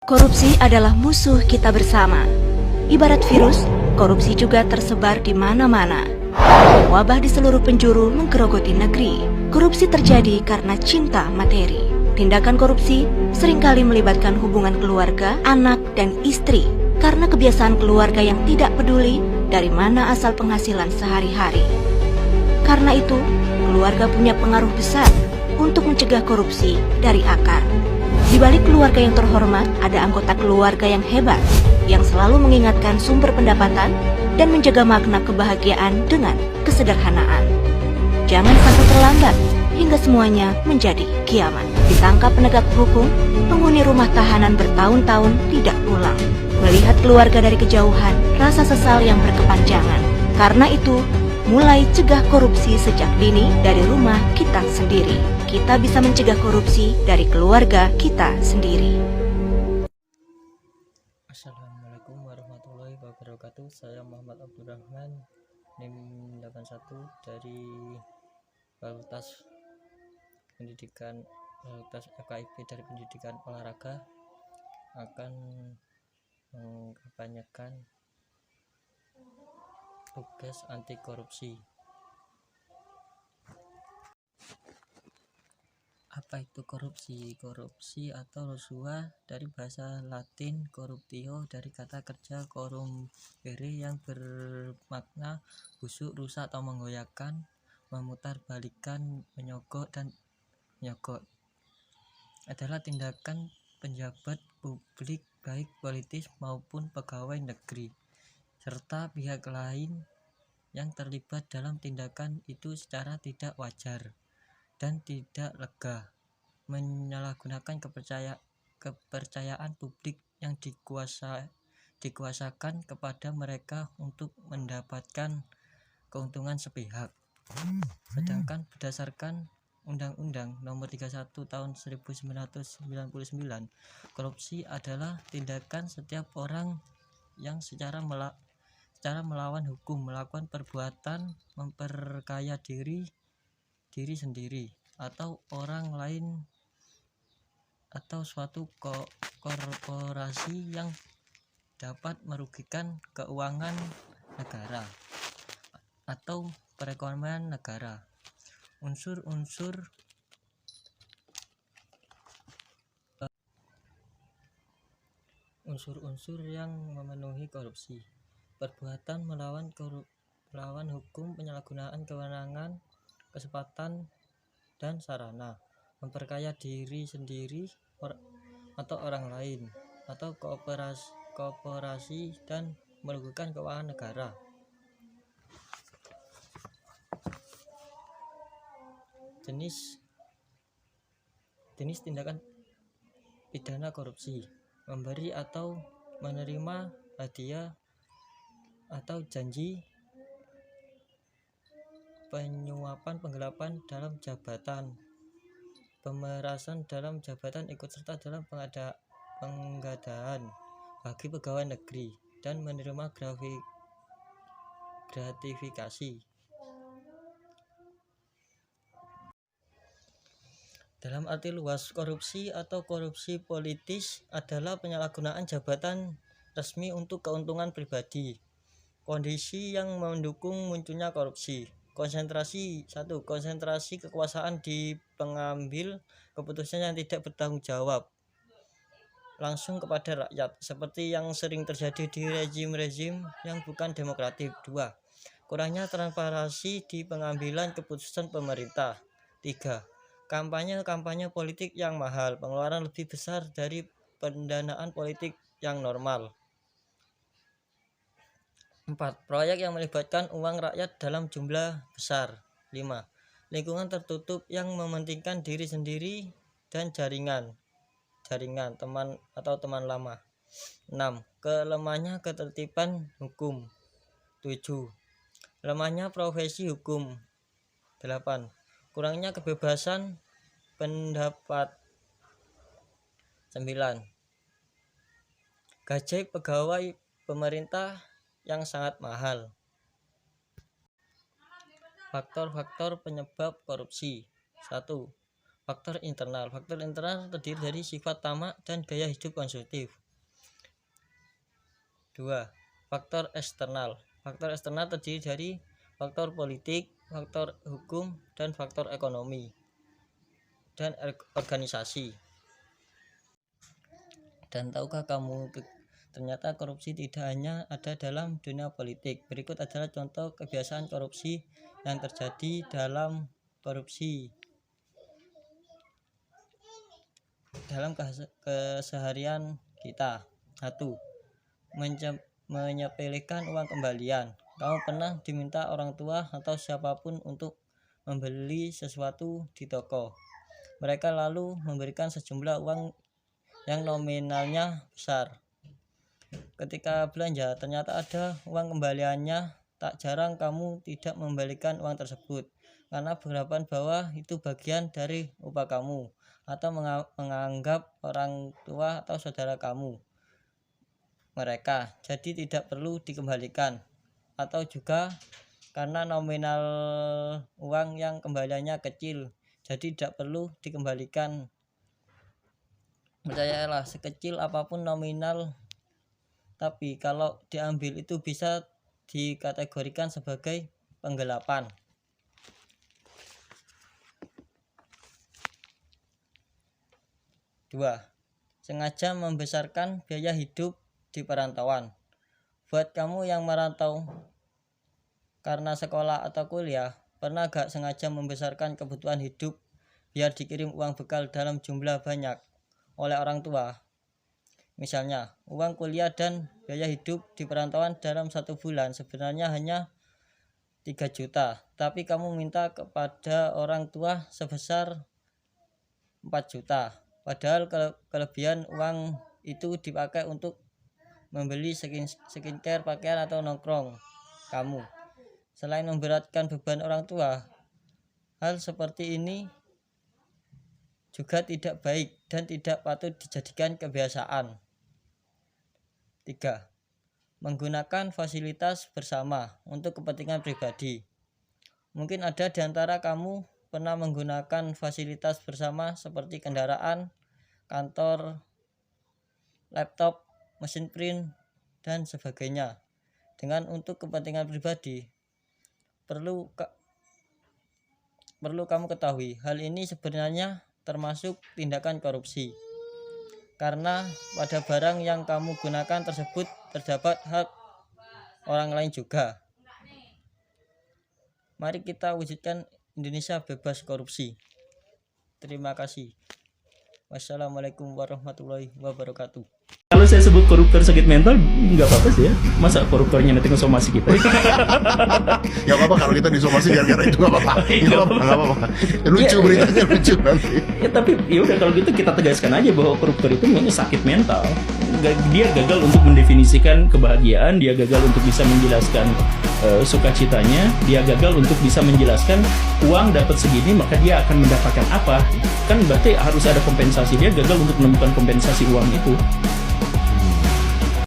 Korupsi adalah musuh kita bersama. Ibarat virus, korupsi juga tersebar di mana-mana. Wabah di seluruh penjuru menggerogoti negeri. Korupsi terjadi karena cinta materi. Tindakan korupsi seringkali melibatkan hubungan keluarga, anak, dan istri karena kebiasaan keluarga yang tidak peduli dari mana asal penghasilan sehari-hari. Karena itu, keluarga punya pengaruh besar untuk mencegah korupsi dari akar. Di balik keluarga yang terhormat, ada anggota keluarga yang hebat, yang selalu mengingatkan sumber pendapatan dan menjaga makna kebahagiaan dengan kesederhanaan. Jangan sampai terlambat, hingga semuanya menjadi kiamat. Ditangkap penegak hukum, penghuni rumah tahanan bertahun-tahun tidak pulang. Melihat keluarga dari kejauhan, rasa sesal yang berkepanjangan. Karena itu, mulai cegah korupsi sejak dini dari rumah kita sendiri. Kita bisa mencegah korupsi dari keluarga kita sendiri. Assalamualaikum warahmatullahi wabarakatuh. Saya Muhammad Abdurrahman, NIM 81 dari Fakultas FKIP dari Pendidikan Olahraga, akan mengkampanyekan tugas anti korupsi. Apa itu korupsi? Korupsi atau rasuah dari bahasa Latin corruptio, dari kata kerja corrumpere yang bermakna busuk, rusak atau menggoyahkan, memutarbalikkan, menyogok dan menyogok. Adalah tindakan pejabat publik baik politis maupun pegawai negeri serta pihak lain yang terlibat dalam tindakan itu secara tidak wajar dan tidak lega, menyalahgunakan kepercayaan publik yang dikuasakan kepada mereka untuk mendapatkan keuntungan sepihak. Sedangkan berdasarkan Undang-Undang Nomor 31 Tahun 1999, korupsi adalah tindakan setiap orang yang secara melawan hukum melakukan perbuatan memperkaya diri sendiri atau orang lain atau suatu korporasi yang dapat merugikan keuangan negara atau perekonomian negara. Unsur-unsur yang memenuhi korupsi: perbuatan melawan hukum, penyalahgunaan kewenangan, kesempatan dan sarana, memperkaya diri sendiri atau orang lain atau kooperasi dan merugikan keuangan negara. Jenis tindakan pidana korupsi: memberi atau menerima hadiah atau janji, penyuapan, penggelapan dalam jabatan, pemerasan dalam jabatan, ikut serta dalam penggadaan bagi pegawai negeri, dan menerima gratifikasi. Dalam arti luas, korupsi atau korupsi politis adalah penyalahgunaan jabatan resmi untuk keuntungan pribadi. Kondisi yang mendukung munculnya korupsi: konsentrasi kekuasaan di pengambil keputusan yang tidak bertanggung jawab langsung kepada rakyat, seperti yang sering terjadi di rezim-rezim yang bukan demokratik. 2. Kurangnya transparansi di pengambilan keputusan pemerintah. 3. Kampanye politik yang mahal, pengeluaran lebih besar dari pendanaan politik yang normal. 4. Proyek yang melibatkan uang rakyat dalam jumlah besar. 5. Lingkungan tertutup yang mementingkan diri sendiri dan jaringan teman lama. 6. Kelemahnya ketertiban hukum. 7. Lemahnya profesi hukum. 8. Kurangnya kebebasan pendapat. 9. Gaji pegawai pemerintah yang sangat mahal. Faktor-faktor penyebab korupsi. 1. Faktor internal terdiri dari sifat tamak dan gaya hidup konsumtif. 2. Faktor eksternal terdiri dari faktor politik, faktor hukum, dan faktor ekonomi dan organisasi. Dan tahukah kamu, ternyata korupsi tidak hanya ada dalam dunia politik. Berikut adalah contoh kebiasaan korupsi yang terjadi dalam keseharian kita. 1. Menyepelekan uang kembalian. Kamu pernah diminta orang tua atau siapapun untuk membeli sesuatu di toko. Mereka lalu memberikan sejumlah uang yang nominalnya besar. Ketika belanja, ternyata ada uang kembaliannya. Tak jarang kamu tidak membalikan uang tersebut karena beranggapan bahwa itu bagian dari upah kamu, atau menganggap orang tua atau saudara kamu mereka, jadi tidak perlu dikembalikan. Atau juga karena nominal uang yang kembaliannya kecil, jadi tidak perlu dikembalikan. Percayalah, sekecil apapun nominal, tapi kalau diambil itu bisa dikategorikan sebagai penggelapan. 2. Sengaja membesarkan biaya hidup di perantauan. Buat kamu yang merantau karena sekolah atau kuliah, pernah gak sengaja membesarkan kebutuhan hidup biar dikirim uang bekal dalam jumlah banyak oleh orang tua? Misalnya, uang kuliah dan biaya hidup di perantauan dalam 1 bulan sebenarnya hanya 3 juta, tapi kamu minta kepada orang tua sebesar 4 juta. Padahal kelebihan uang itu dipakai untuk membeli skincare, pakaian, atau nongkrong kamu. Selain memberatkan beban orang tua, hal seperti ini juga tidak baik dan tidak patut dijadikan kebiasaan. 3. Menggunakan fasilitas bersama untuk kepentingan pribadi. Mungkin ada di antara kamu pernah menggunakan fasilitas bersama seperti kendaraan, kantor, laptop, mesin print, dan sebagainya dengan untuk kepentingan pribadi. Perlu kamu ketahui, hal ini sebenarnya termasuk tindakan korupsi, karena pada barang yang kamu gunakan tersebut terdapat hak orang lain juga. Mari kita wujudkan Indonesia bebas korupsi. Terima kasih. Wassalamualaikum warahmatullahi wabarakatuh. Kalau saya sebut koruptor sakit mental, nggak apa-apa sih ya. Masa koruptornya nanti ngesomasi kita? Nggak apa-apa kalau kita disomasi gara-gara itu, nggak apa-apa. Nggak apa-apa. Lucu beritanya, lucu nanti. Ya tapi ya udah, kalau gitu kita tegaskan aja bahwa koruptor itu memang sakit mental. Dia gagal untuk mendefinisikan kebahagiaan, dia gagal untuk bisa menjelaskan sukacitanya, dia gagal untuk bisa menjelaskan uang dapat segini maka dia akan mendapatkan apa. Kan berarti harus ada kompensasi. Dia gagal untuk menemukan kompensasi uang itu.